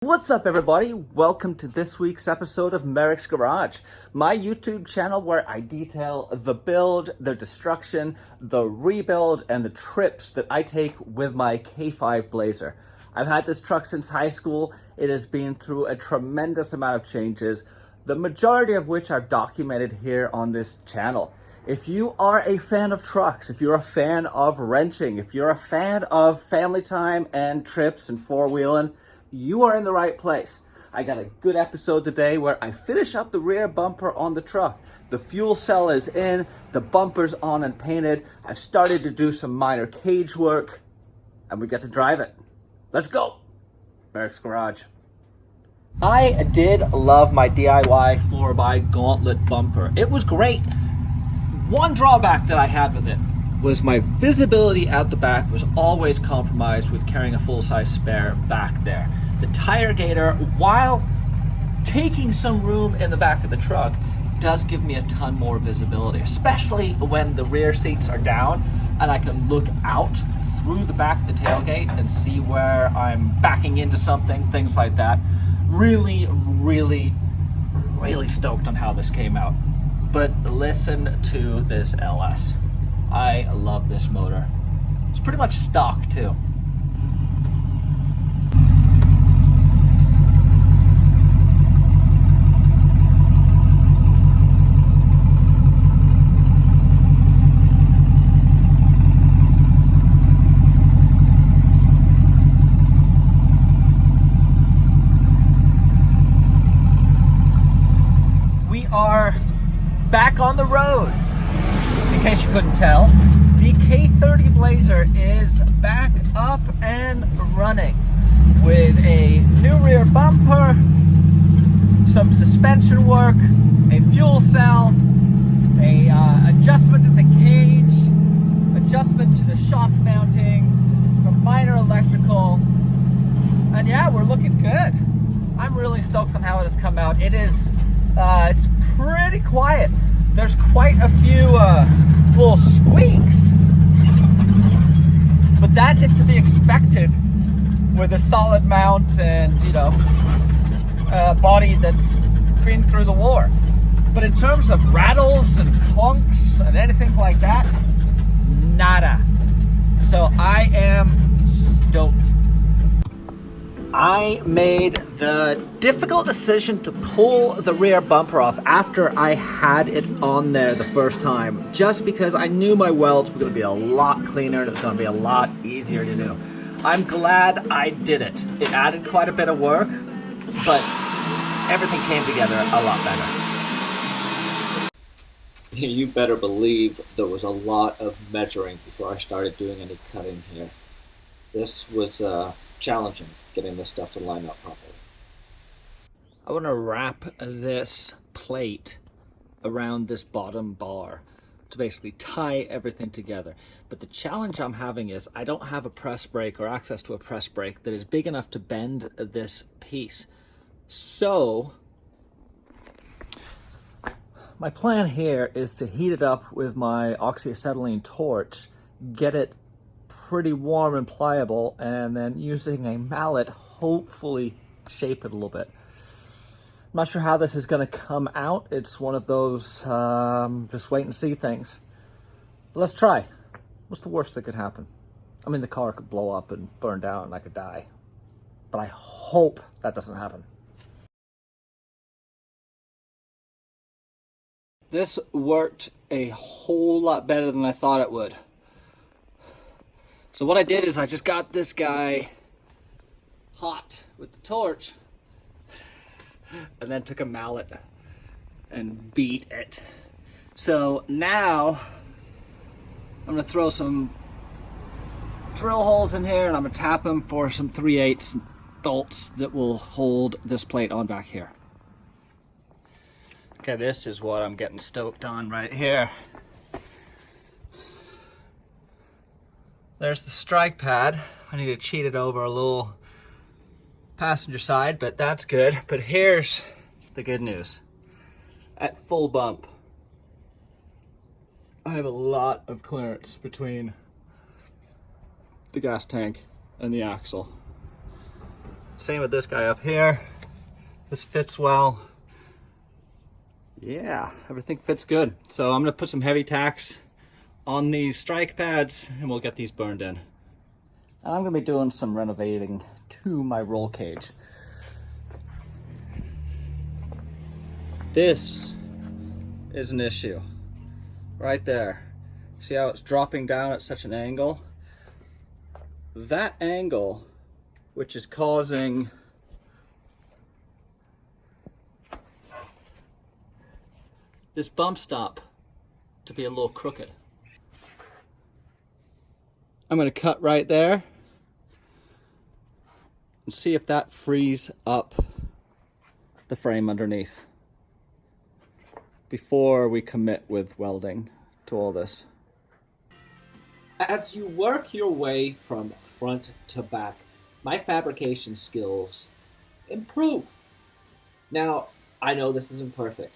What's up, everybody? Welcome to this week's episode of Merricks Garage, my YouTube channel where I detail the build, the destruction, the rebuild, and the trips that I take with my K5 Blazer. I've had this truck since high school. It has been through a tremendous amount of changes, the majority of which I've documented here on this channel. If you are a fan of trucks, if you're a fan of wrenching, if you're a fan of family time and trips and four-wheeling, you are in the right place. I got a good episode today where I finish up the rear bumper on the truck. The fuel cell is in, the bumper's on and painted. I've started to do some minor cage work, and we get to drive it. Let's go! Merricks Garage. I did love my DIY 4x gauntlet bumper. It was great. One drawback that I had with it was my visibility at the back was always compromised with carrying a full-size spare back there. The Tiregater, while taking some room in the back of the truck, does give me a ton more visibility, especially when the rear seats are down and I can look out through the back of the tailgate and see where I'm backing into something, things like that. Really stoked on how this came out. But listen to this LS. I love this motor. It's pretty much stock too. We are back on the road. In case you couldn't tell, the K30 Blazer is back up and running with a new rear bumper, some suspension work, a fuel cell, a adjustment to the cage, adjustment to the shock mounting, some minor electrical, and yeah, we're looking good. I'm really stoked on how it has come out. It is, it's pretty quiet. There's quite a few little squeaks, but that is to be expected with a solid mount and, you know, a body that's been through the war. But in terms of rattles and clunks and anything like that, nada. So I am stoked. I made the difficult decision to pull the rear bumper off after I had it on there the first time, just because I knew my welds were going to be a lot cleaner and it's going to be a lot easier to do. I'm glad I did it. It added quite a bit of work, but everything came together a lot better. You better believe there was a lot of measuring before I started doing any cutting here. This was challenging, getting this stuff to line up properly. I want to wrap this plate around this bottom bar to basically tie everything together. But the challenge I'm having is I don't have a press brake or access to a press brake that is big enough to bend this piece. So my plan here is to heat it up with my oxyacetylene torch, get it pretty warm and pliable, and then using a mallet, hopefully shape it a little bit. I'm not sure how this is going to come out. It's one of those just wait and see things. But let's try. What's the worst that could happen? I mean, the car could blow up and burn down and I could die. But I hope that doesn't happen. This worked a whole lot better than I thought it would. So what I did is I just got this guy hot with the torch and then took a mallet and beat it. So now I'm gonna throw some drill holes in here and I'm gonna tap them for some 3/8 bolts that will hold this plate on back here. Okay, this is what I'm getting stoked on right here. There's the strike pad. I need to cheat it over a little passenger side, but that's good. But here's the good news. At full bump, I have a lot of clearance between the gas tank and the axle. Same with this guy up here. This fits well. Yeah, everything fits good. So I'm gonna put some heavy tacks on these strike pads and we'll get these burned in. And I'm gonna be doing some renovating to my roll cage. This is an issue right there. See how it's dropping down at such an angle? That angle, which is causing this bump stop to be a little crooked. I'm going to cut right there and see if that frees up the frame underneath before we commit with welding to all this. As you work your way from front to back, my fabrication skills improve. Now, I know this isn't perfect.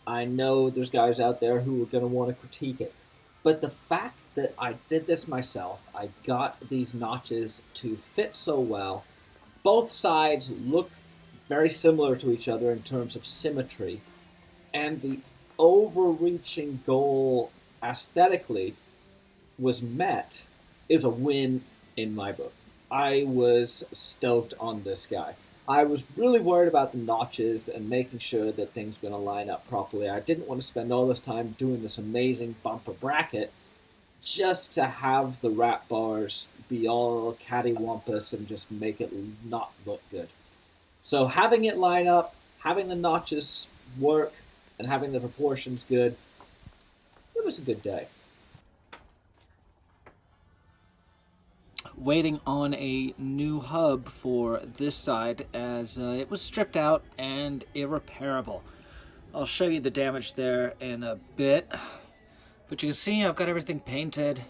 I know there's guys out there who are going to want to critique it. But the fact that I did this myself, I got these notches to fit so well, both sides look very similar to each other in terms of symmetry, and the overreaching goal aesthetically was met, is a win in my book. I was stoked on this guy. I was really worried about the notches and making sure that things were going to line up properly. I didn't want to spend all this time doing this amazing bumper bracket just to have the wrap bars be all cattywampus and just make it not look good. So having it line up, having the notches work, and having the proportions good, it was a good day. Waiting on a new hub for this side as it was stripped out and irreparable. I'll show you the damage there in a bit, but you can see I've got everything painted.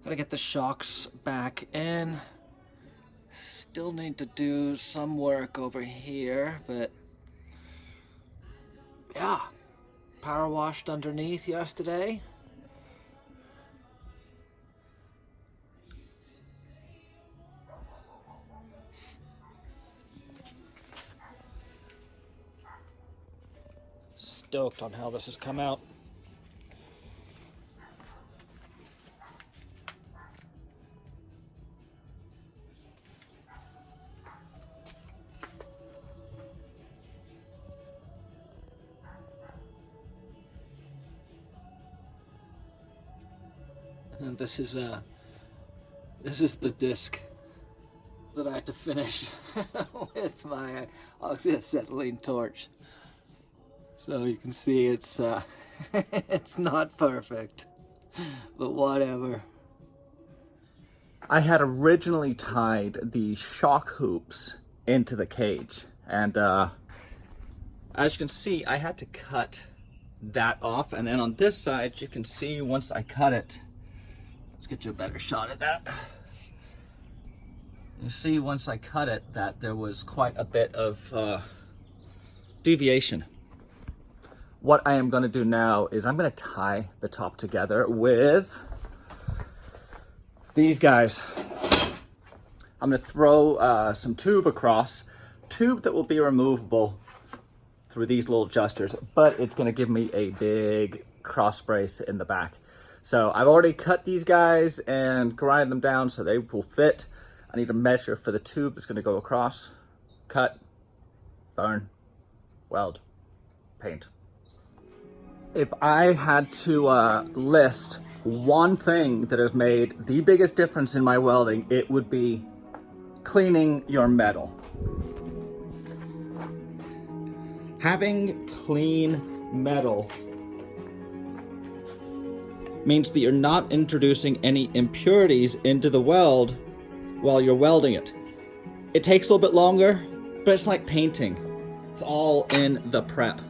Gotta get the shocks back in. Still need to do some work over here, but yeah, power washed underneath yesterday. Stoked on how this has come out. And this is the disc that I had to finish with my oxyacetylene torch. So you can see it's it's not perfect, but whatever. I had originally tied the shock hoops into the cage, and as you can see, I had to cut that off, and then on this side you can see once I cut it, let's get you a better shot at that. You see once I cut it that there was quite a bit of deviation. What I am going to do now is I'm going to tie the top together with these guys. I'm going to throw some tube across, tube that will be removable through these little adjusters, but it's going to give me a big cross brace in the back. So I've already cut these guys and grinded them down so they will fit. I need a measure for the tube that's going to go across. Cut, burn, weld, paint. If I had to list one thing that has made the biggest difference in my welding, it would be cleaning your metal. Having clean metal means that you're not introducing any impurities into the weld while you're welding it. It takes a little bit longer, but it's like painting. It's all in the prep.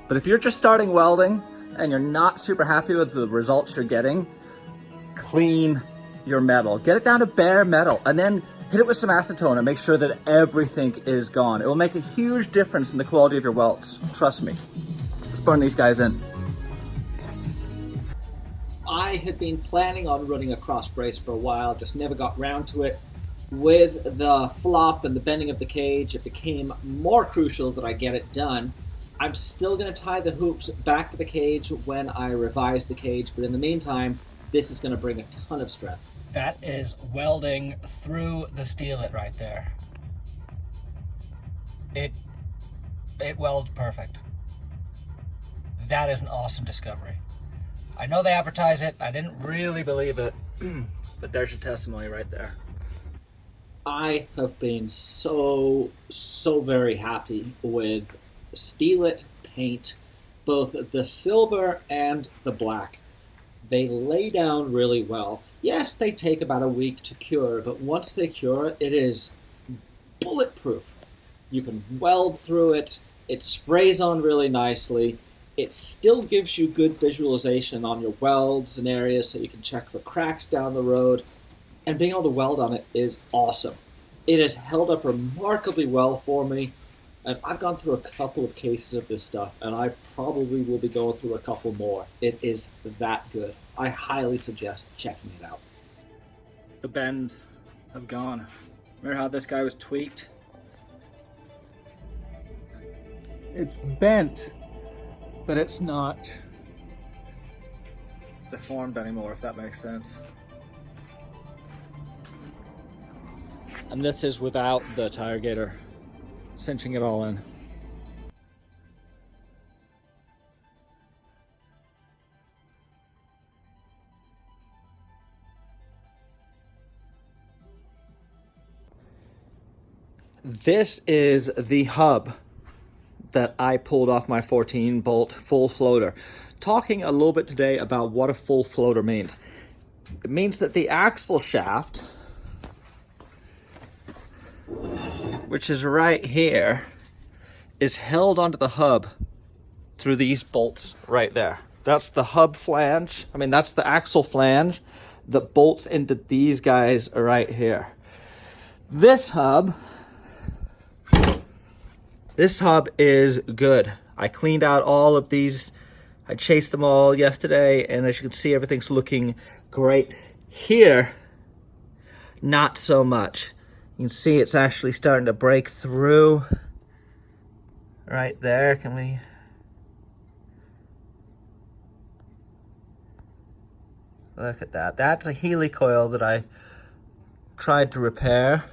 But if you're just starting welding and you're not super happy with the results you're getting, clean your metal. Get it down to bare metal and then hit it with some acetone and make sure that everything is gone. It will make a huge difference in the quality of your welds. Trust me. Let's burn these guys in. I had been planning on running a cross brace for a while, just never got round to it. With the flop and the bending of the cage, it became more crucial that I get it done. I'm still going to tie the hoops back to the cage when I revise the cage, but in the meantime, this is going to bring a ton of strength. That is welding through the steelet right there. It welds perfect. That is an awesome discovery. I know they advertise it. I didn't really believe it, but there's your testimony right there. I have been so very happy with steelet paint, both the silver and the black. They lay down really well. Yes, they take about a week to cure, but once they cure, it is bulletproof. You can weld through it. It sprays on really nicely. It still gives you good visualization on your welds and areas so you can check for cracks down the road. And being able to weld on it is awesome. It has held up remarkably well for me. And I've gone through a couple of cases of this stuff, and I probably will be going through a couple more. It is that good. I highly suggest checking it out. The bends have gone. Remember how this guy was tweaked? It's bent, but it's not deformed anymore, if that makes sense. And this is without the Tiregater cinching it all in. This is the hub that I pulled off my 14 bolt full floater. Talking a little bit today about what a full floater means. It means that the axle shaft, which is right here, is held onto the hub through these bolts right there. That's the hub flange. I mean, that's the axle flange that bolts into these guys right here. This hub is good. I cleaned out all of these. I chased them all yesterday, and as you can see, everything's looking great. Here, not so much. You can see it's actually starting to break through right there. Can we? Look at that. That's a helicoil that I tried to repair.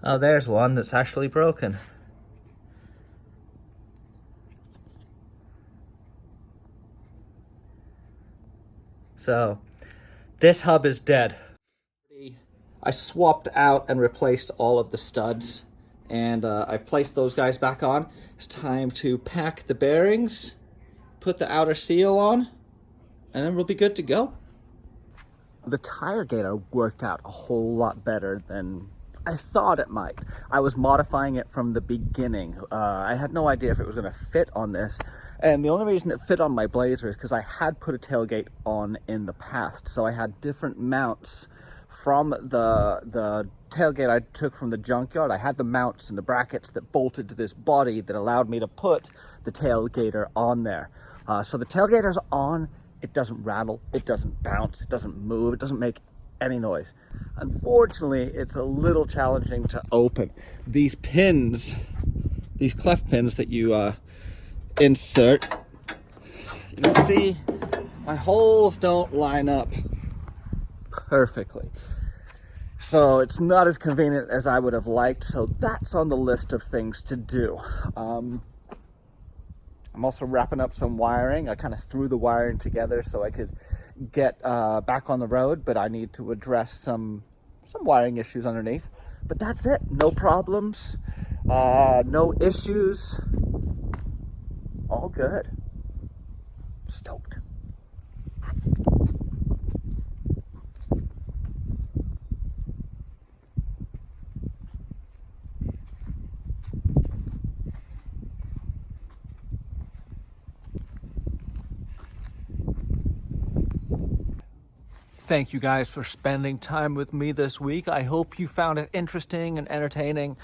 Oh, there's one that's actually broken. So, this hub is dead. I swapped out and replaced all of the studs, and I've placed those guys back on. It's time to pack the bearings, put the outer seal on, and then we'll be good to go. The Tiregater worked out a whole lot better than I thought it might. I was modifying it from the beginning. I had no idea if it was going to fit on this, and the only reason it fit on my Blazer is because I had put a tailgate on in the past, so I had different mounts from the tailgate I took from the junkyard. I had the mounts and the brackets that bolted to this body that allowed me to put the tailgater on there. So the tailgater's on. It doesn't rattle, it doesn't bounce, it doesn't move, it doesn't make any noise. Unfortunately, it's a little challenging to open. These pins, these clef pins that you insert, you see my holes don't line up perfectly. So it's not as convenient as I would have liked, so that's on the list of things to do. I'm also wrapping up some wiring. I kind of threw the wiring together so I could get back on the road, but I need to address some wiring issues underneath. But that's it. No problems, no issues. All good. Stoked. Thank you guys for spending time with me this week. I hope you found it interesting and entertaining,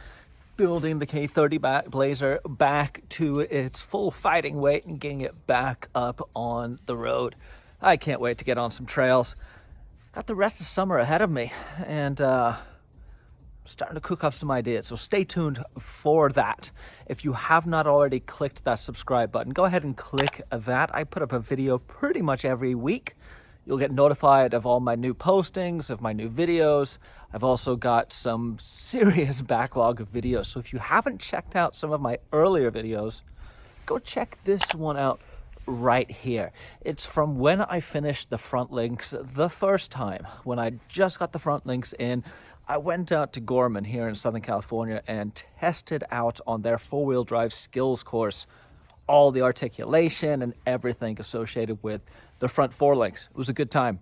building the K30 Blazer back to its full fighting weight and getting it back up on the road. I can't wait to get on some trails. Got the rest of summer ahead of me, and starting to cook up some ideas. So stay tuned for that. If you have not already clicked that subscribe button, go ahead and click that. I put up a video pretty much every week. You'll get notified of all my new postings, of my new videos. I've also got some serious backlog of videos. So if you haven't checked out some of my earlier videos, go check this one out right here. It's from when I finished the front links the first time. When I just got the front links in, I went out to Gorman here in Southern California and tested out on their four-wheel drive skills course all the articulation and everything associated with the front four links. It was a good time.